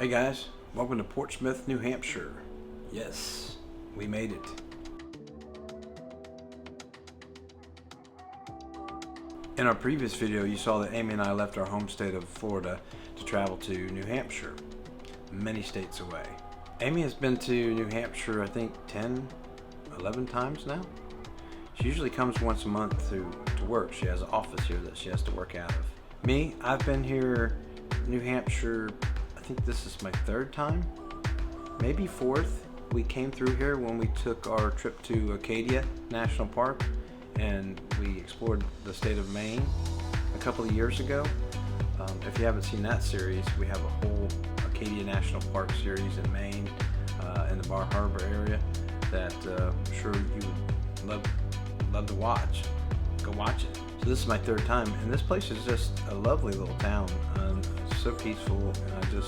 Hey guys, welcome to Portsmouth, New Hampshire. Yes, we made it. In our previous video, you saw that Amy and I left our home state of Florida to travel to New Hampshire, many states away. Amy has been to New Hampshire, I think 10, 11 times now. She usually comes once a month to work. She has an office here that she has to work out of. Me, I've been here, New Hampshire, I think this is my third time, maybe fourth. We came through here when we took our trip to Acadia National Park, and we explored the state of Maine a couple of years ago. If you haven't seen that series, we have a whole Acadia National Park series in Maine, in the Bar Harbor area, that I'm sure you would love to watch. Go watch it. So this is my third time, and this place is just a lovely little town. It's so peaceful, and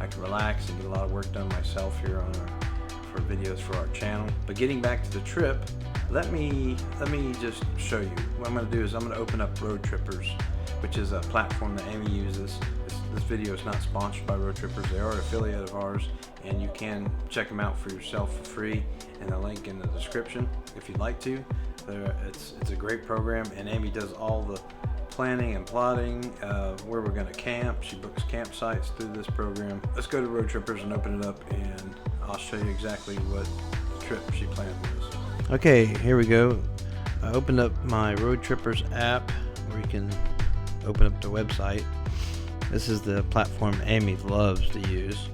I can relax and get a lot of work done myself here for videos for our channel. But getting back to the trip, let me just show you. What I'm going to do is I'm going to open up Road Trippers, which is a platform that Amy uses. This video is not sponsored by Road Trippers. They are an affiliate of ours, and you can check them out for yourself for free, and the link in the description if you'd like to. It's a great program, and Amy does all the planning and plotting where we're going to camp. She books campsites through this program. Let's go to Road Trippers and open it up, and I'll show you exactly what trip she planned with us. Okay, here we go. I opened up my Road Trippers app where you can open up the website. This is the platform Amy loves to use.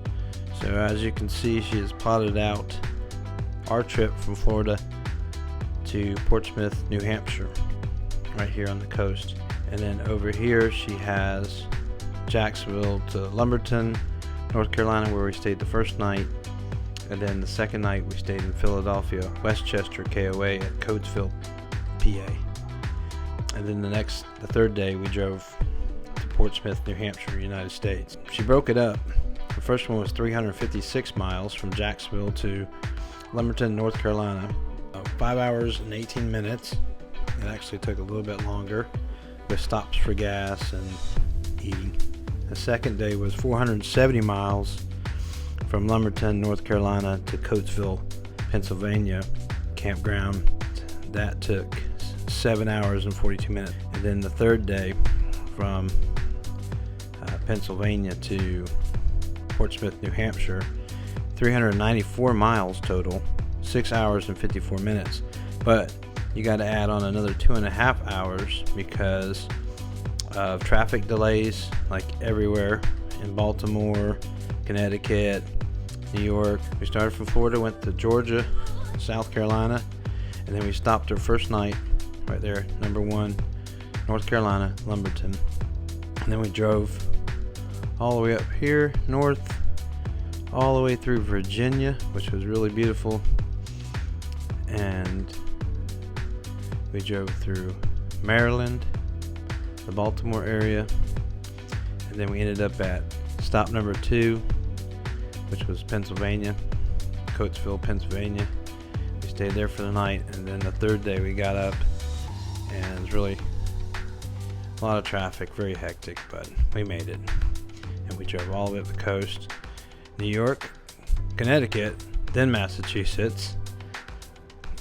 So as you can see, she has plotted out our trip from Florida to Portsmouth, New Hampshire, right here on the coast. And then over here she has Jacksonville to Lumberton, North Carolina, where we stayed the first night. And then the second night we stayed in Philadelphia, Westchester, KOA at Coatesville, PA. And then the third day we drove to Portsmouth, New Hampshire, United States. She broke it up. The first one was 356 miles from Jacksonville to Lumberton, North Carolina. 5 hours and 18 minutes. It actually took a little bit longer with stops for gas and eating. The second day was 470 miles from Lumberton, North Carolina to Coatesville, Pennsylvania campground. That took 7 hours and 42 minutes. And then the third day from Pennsylvania to Portsmouth, New Hampshire, 394 miles total, 6 hours and 54 minutes. But you got to add on another 2.5 hours because of traffic delays, like everywhere in Baltimore, Connecticut, New York. We started from Florida, went to Georgia, South Carolina, and then we stopped our first night right there, number 1, North Carolina, Lumberton. And then we drove all the way up here north, all the way through Virginia, which was really beautiful. And we drove through Maryland, the Baltimore area, and then we ended up at stop number 2, which was Pennsylvania, Coatesville, Pennsylvania. We stayed there for the night, and then the third day we got up, and it was really a lot of traffic, very hectic, but we made it. And we drove all the way up the coast, New York, Connecticut, then Massachusetts.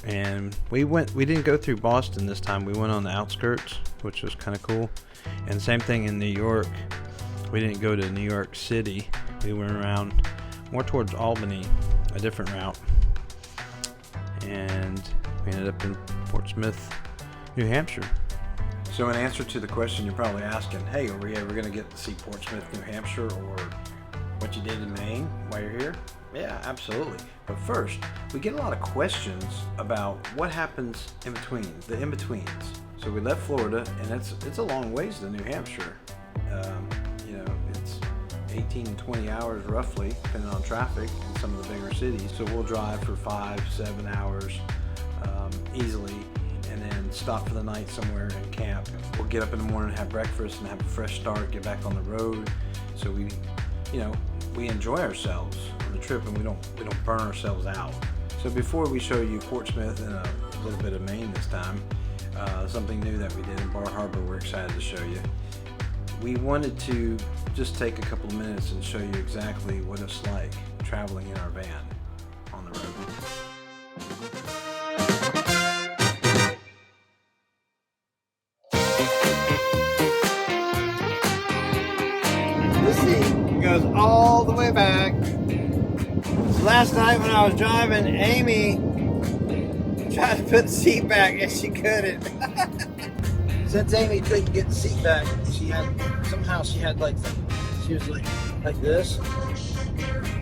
And we didn't go through Boston this time. We went on the outskirts, which was kind of cool. And same thing in New York. We didn't go to New York City. We went around more towards Albany, a different route. And we ended up in Portsmouth, New Hampshire. So in answer to the question you're probably asking, hey, are we ever going to get to see Portsmouth, New Hampshire, or what you did in Maine while you're here? Yeah, absolutely. But first, we get a lot of questions about what happens in between, the in-betweens. So we left Florida, and it's a long ways to New Hampshire. It's 18 to 20 hours roughly, depending on traffic in some of the bigger cities. So we'll drive for 5-7 hours easily, and then stop for the night somewhere and camp. We'll get up in the morning, have breakfast, and have a fresh start, get back on the road. So we enjoy ourselves on the trip, and we don't burn ourselves out. So before we show you Portsmouth and a little bit of Maine this time, something new that we did in Bar Harbor we're excited to show you. we wanted to just take a couple of minutes and show you exactly what it's like traveling in our van on the road. The seat goes all the way back. Last night when I was driving, Amy tried to put the seat back and she couldn't. Since Amy couldn't get the seat back, she was like this,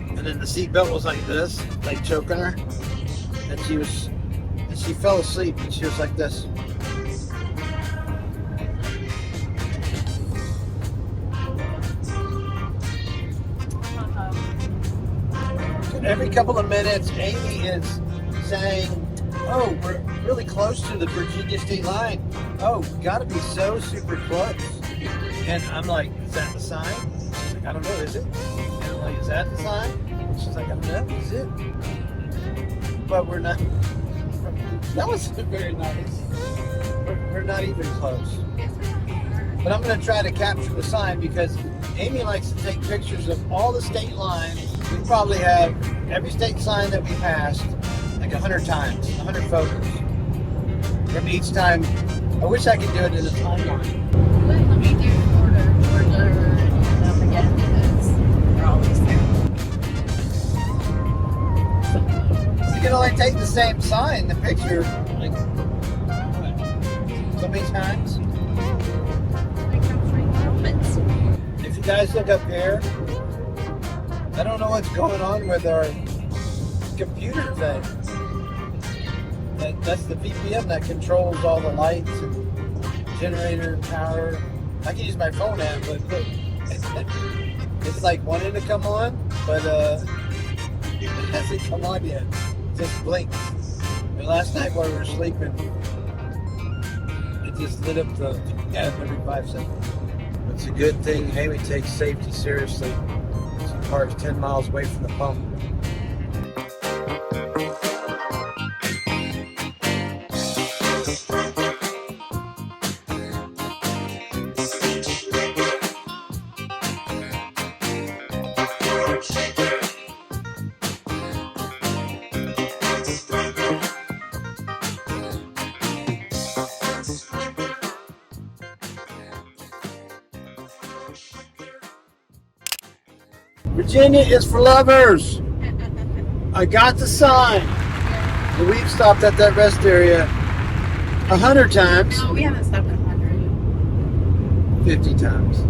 and then the seat belt was like this, like choking her, and she fell asleep and she was like this. Every couple of minutes, Amy is saying, "Oh, we're really close to the Virginia state line. Oh, gotta be so super close." And I'm like, "Is that the sign?" She's like, "I don't know, is it?" And I'm like, "Is that the sign?" She's like, "I don't know, is it?" But we're not. That was very nice. We're not even close. But I'm gonna try to capture the sign because Amy likes to take pictures of all the state lines. We probably have every state sign that we passed like 100 times, 100 photos from each time. I wish I could do it in a timeline. Let me do Georgia, and don't forget because we're always there. You can only take the same sign, the picture, like so many times. Like capturing moments. If you guys look up here, I don't know what's going on with our computer thing. That's the VPN that controls all the lights and generator and power. I can use my phone app, but look, it's like wanting to come on, but it hasn't come on yet. It just blinks. And last night while we were sleeping, it just lit up the ad every 5 seconds. It's a good thing Amy takes safety seriously. She parks 10 miles away from the pump. Virginia is for lovers. I got the sign. And we've stopped at that rest area 100 times. No, we haven't stopped at 100. 50 times.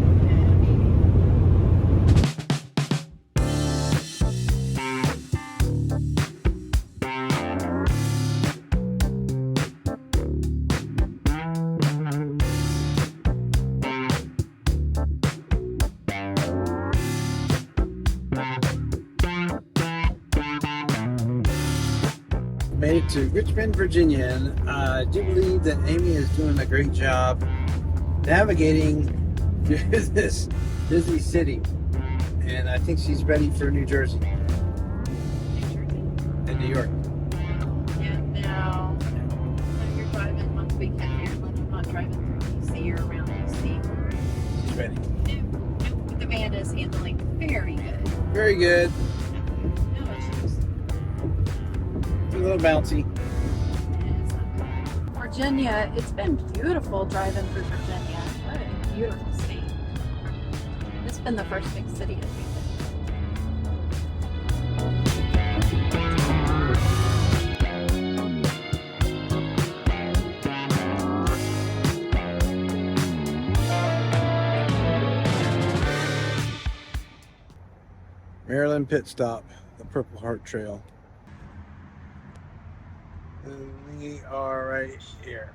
Made it to Richmond, Virginia, and I do believe that Amy is doing a great job navigating through this busy city, and I think she's ready for New Jersey and New York. Yeah, now when you're driving on the weekend here, when you're not driving through DC or around DC, She's ready. the van is handling very good. Very good. No issues. A little bouncy. Virginia, it's been beautiful driving through Virginia. What a beautiful state. It's been the first big city that we've Maryland pit stop, the Purple Heart Trail. And we are right here.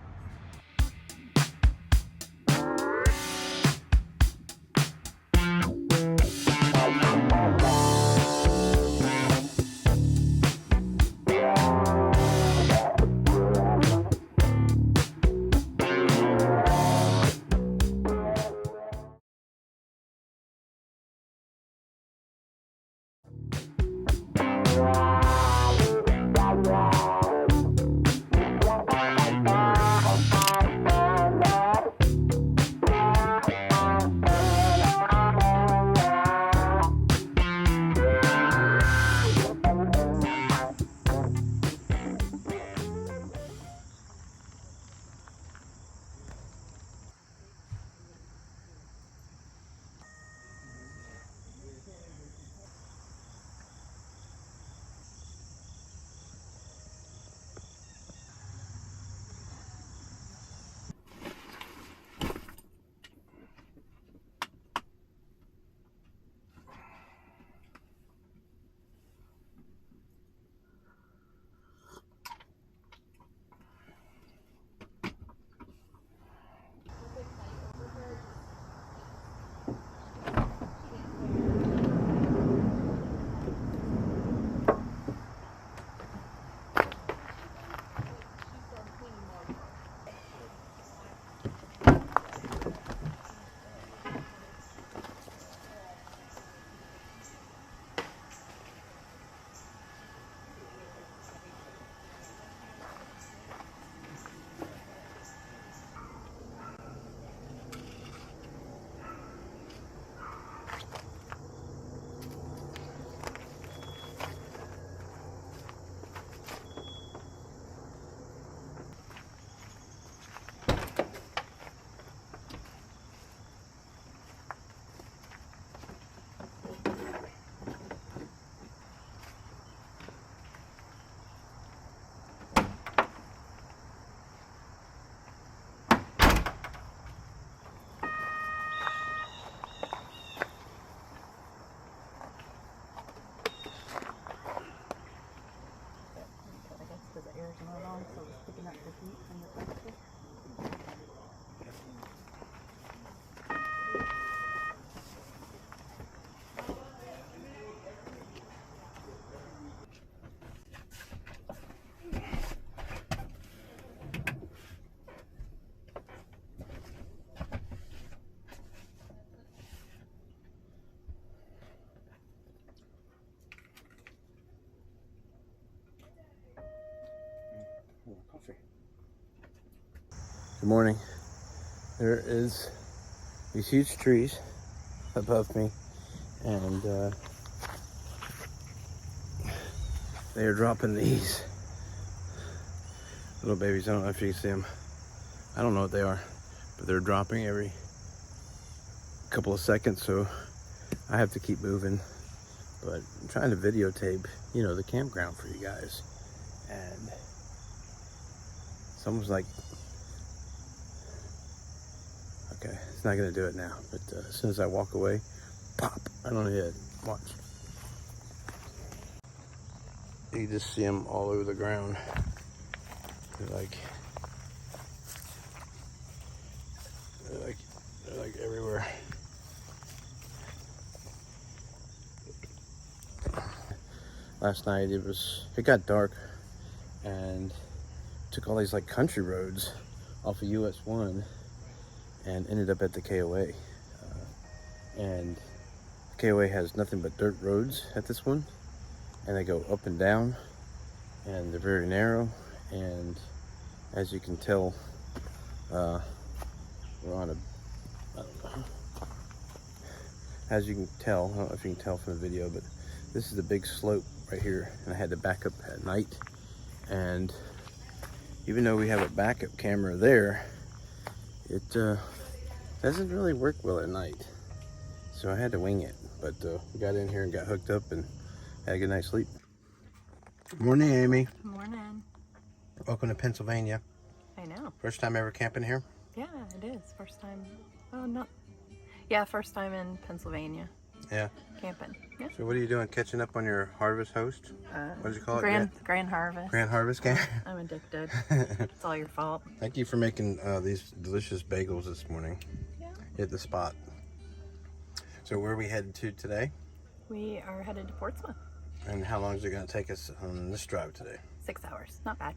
Good morning. There is these huge trees above me, and they are dropping these little babies. I don't know if you can see them. I don't know what they are, but they're dropping every couple of seconds, so I have to keep moving. But I'm trying to videotape, you know, the campground for you guys. And someone's like, okay, it's not gonna do it now, but as soon as I walk away, pop, right on the head. Watch. You just see them all over the ground. They're like everywhere. Last night it got dark, and took all these like country roads off of US 1 and ended up at the KOA. And the KOA has nothing but dirt roads at this one, and they go up and down, and they're very narrow. And as you can tell, we're on a, I don't know. As you can tell, I don't know if you can tell from the video, but this is a big slope right here, and I had to back up at night. And even though we have a backup camera there, it doesn't really work well at night. So I had to wing it, but we got in here and got hooked up and had a good night's sleep. Good morning, Amy. Good morning. Welcome to Pennsylvania. I know. First time ever camping here? Yeah, it is. First time. Well, not. Yeah, first time in Pennsylvania. Yeah. Camping. Yeah. So what are you doing? Catching up on your harvest host? What did you call it? Grand harvest. Grand harvest camp? I'm addicted. It's all your fault. Thank you for making these delicious bagels this morning. Yeah. Hit the spot. So where are we headed to today? We are headed to Portsmouth. And how long is it going to take us on this drive today? 6 hours. Not bad.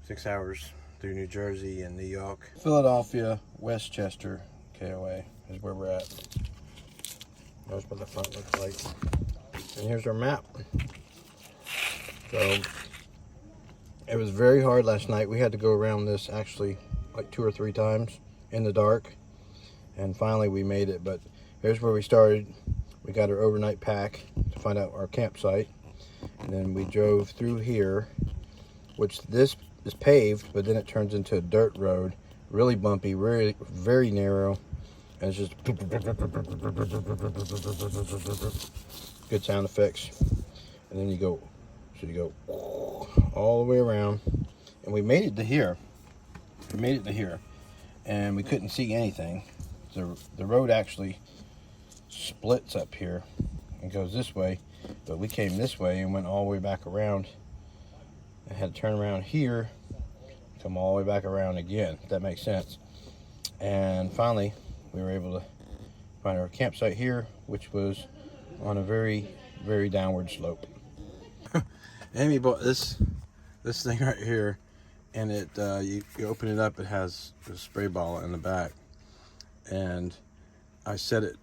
6 hours through New Jersey and New York. Philadelphia, Westchester, KOA is where we're at. That's what the front looks like. And here's our map. So it was very hard last night. We had to go around this actually like 2 or 3 times in the dark. And finally we made it. But here's where we started. We got our overnight pack to find out our campsite. And then we drove through here, which this is paved, but then it turns into a dirt road. Really bumpy, very, very narrow. And it's just good sound effects. And then you go all the way around. And we made it to here. And we couldn't see anything. The road actually splits up here and goes this way, but we came this way and went all the way back around. I had to turn around here, come all the way back around again, if that makes sense. And finally we were able to find our campsite here, which was on a very, very downward slope. Amy bought this thing right here, and it you open it up, it has a spray bottle in the back, and I set it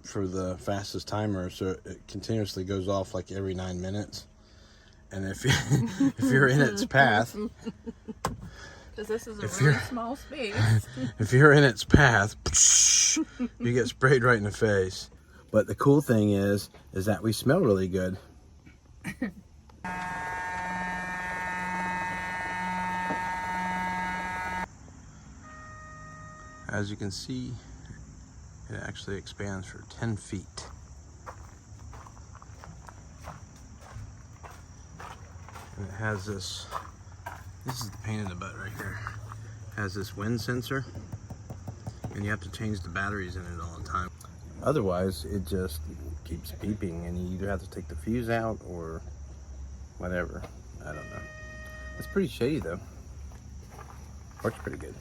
for the fastest timer, so it continuously goes off like every 9 minutes. And if you're in its path, because this is a really small space. If you're in its path, you get sprayed right in the face. But the cool thing is that we smell really good. As you can see, it actually expands for 10 feet. And it has this is the pain in the butt right here. It has this wind sensor, and you have to change the batteries in it all the time. Otherwise, it just keeps beeping, and you either have to take the fuse out or whatever. I don't know. It's pretty shady though. Works pretty good.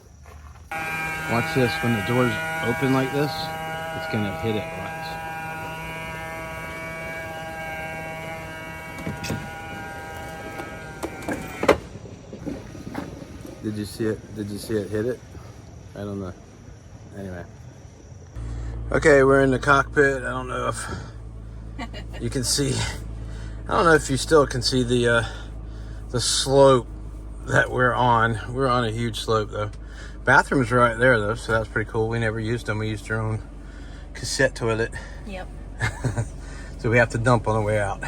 Watch this, when the doors open like this, it's gonna hit it once. Did you see it? Did you see it hit it? I don't know. Anyway. Okay, we're in the cockpit. I don't know if you can see. I don't know if you still can see the slope that we're on. We're on a huge slope though. Bathrooms are right there though, so that's pretty cool. We never used them. We used our own cassette toilet. Yep. So we have to dump on the way out.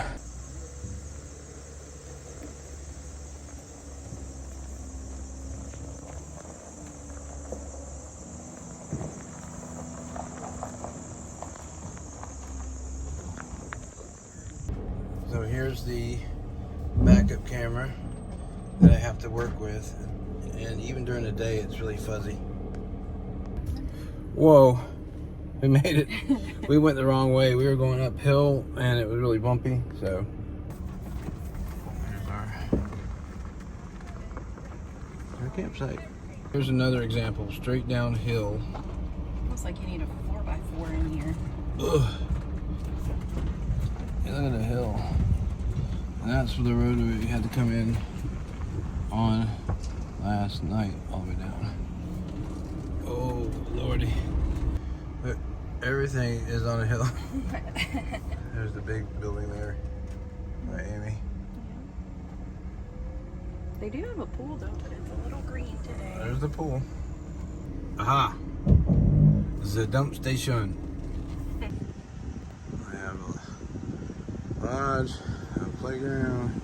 So here's the backup camera that I have to work with, and even during the day it's really fuzzy. Whoa, we made it. We went the wrong way. We were going uphill and it was really bumpy, so here's our campsite. Here's another example, straight downhill. Looks like you need a 4x4 in here. Ugh. And look at the hill. And that's for the road we had to come in on last night, all the way down. Oh, lordy. Look, everything is on a hill. There's the big building there by Amy. They do have a pool though, but it's a little green today. There's the pool. Aha! This is a dump station. I have a lodge, a playground,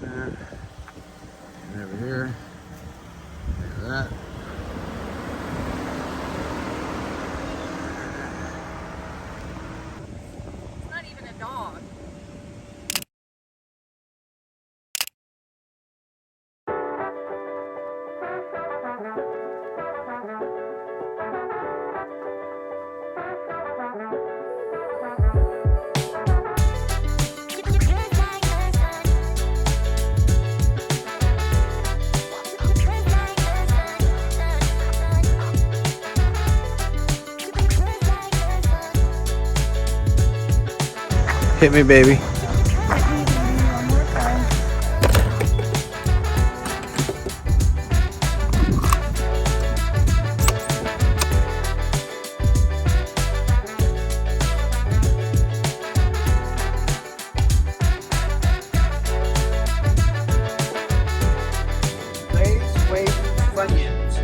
there, and over here. Look at that. It's not even a dog. Hit me, baby. Lay's Way Funyuns.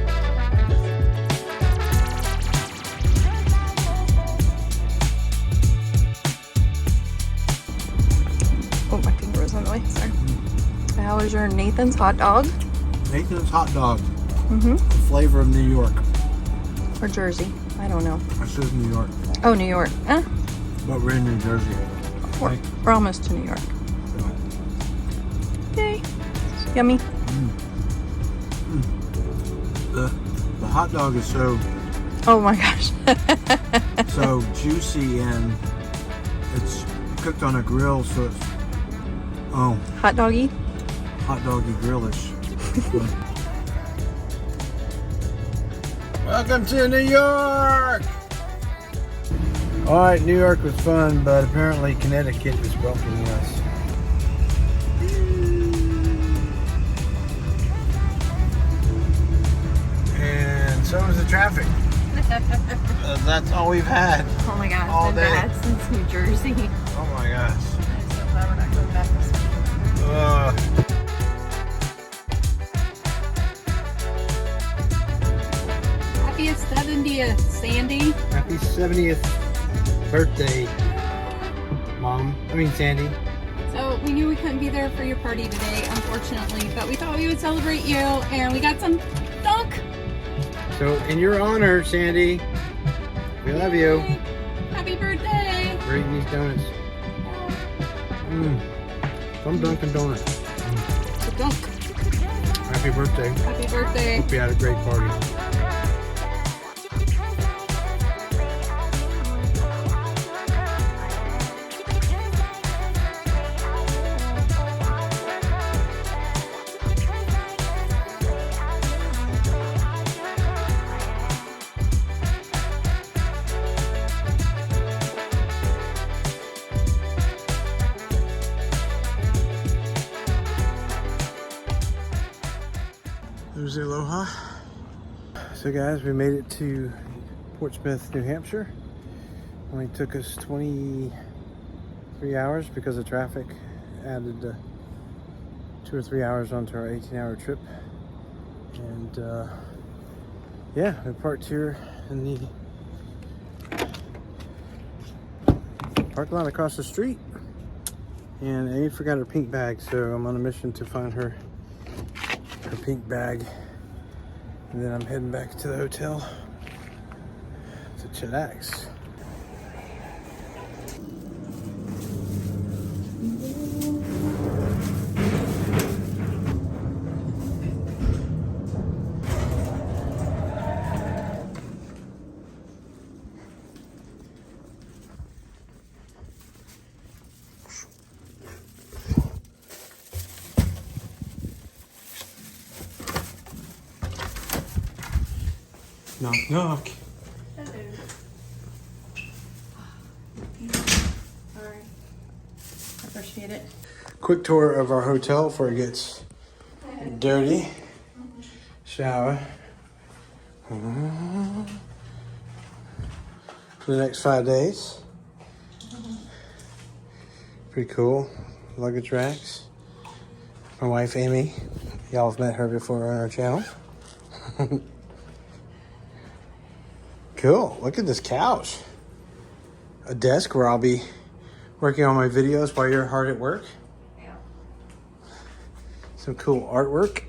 Oh, my finger was on the way. Sorry. How was your Nathan's hot dog? Nathan's hot dog. Mm-hmm. The flavor of New York. Or Jersey? I don't know. This is New York, Oh, New York. but we're in New Jersey. We're almost to New York. Yay. Yummy. The hot dog is so Oh my gosh. so juicy, and it's cooked on a grill, so it's Hot doggy? hot doggy grillish. Welcome to New York! Alright, New York was fun, but apparently Connecticut is welcoming us. And so is the traffic. That's all we've had. Oh my gosh, All it's been day. bad since New Jersey. Oh my gosh. I'm so glad we're not going back this week. Happiest 70th, Sandy. Happy 70th birthday, Mom. I mean, Sandy. So we knew we couldn't be there for your party today, unfortunately, but we thought we would celebrate you, and we got some dunk. So, in your honor, Sandy, we love you. Happy birthday. We're eating these donuts. From Dunkin' Donuts. The dunk. Happy birthday. Happy birthday. Hope you had a great party. There's the Aloha. So guys, we made it to Portsmouth, New Hampshire. Only took us 23 hours because of traffic. Added 2 or 3 hours onto our 18-hour trip. And yeah, we parked here in the parking lot across the street. And Amy forgot her pink bag, so I'm on a mission to find her pink bag. And then I'm heading back to the hotel to chillax. Knock, knock. Hello. Alright. Appreciate it. Quick tour of our hotel before it gets dirty. Shower. For the next 5 days. Pretty cool. Luggage racks. My wife Amy. Y'all have met her before on our channel. Cool. Look at this couch. A desk where I'll be working on my videos while you're hard at work. Yeah. Some cool artwork.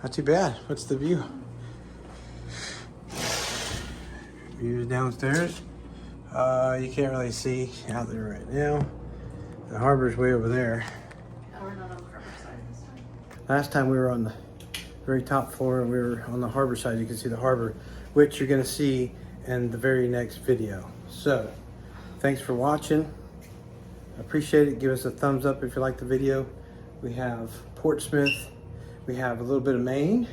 Not too bad. What's the view? Views downstairs. You can't really see out there right now. The harbor's way over there. Oh, we're not on the harbor side this time. Last time we were on the very top floor and we were on the harbor side. You can see the harbor, which you're gonna see in the very next video. So, thanks for watching. I appreciate it. Give us a thumbs up if you like the video. We have Portsmouth. We have a little bit of Maine.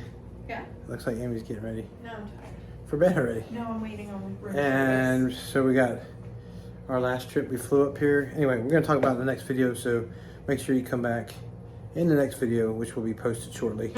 Yeah. Looks like Amy's getting ready No, I'm tired. for bed already. No, I'm waiting on room And so we got our last trip. We flew up here. Anyway, we're gonna talk about it in the next video. So make sure you come back in the next video, which will be posted shortly.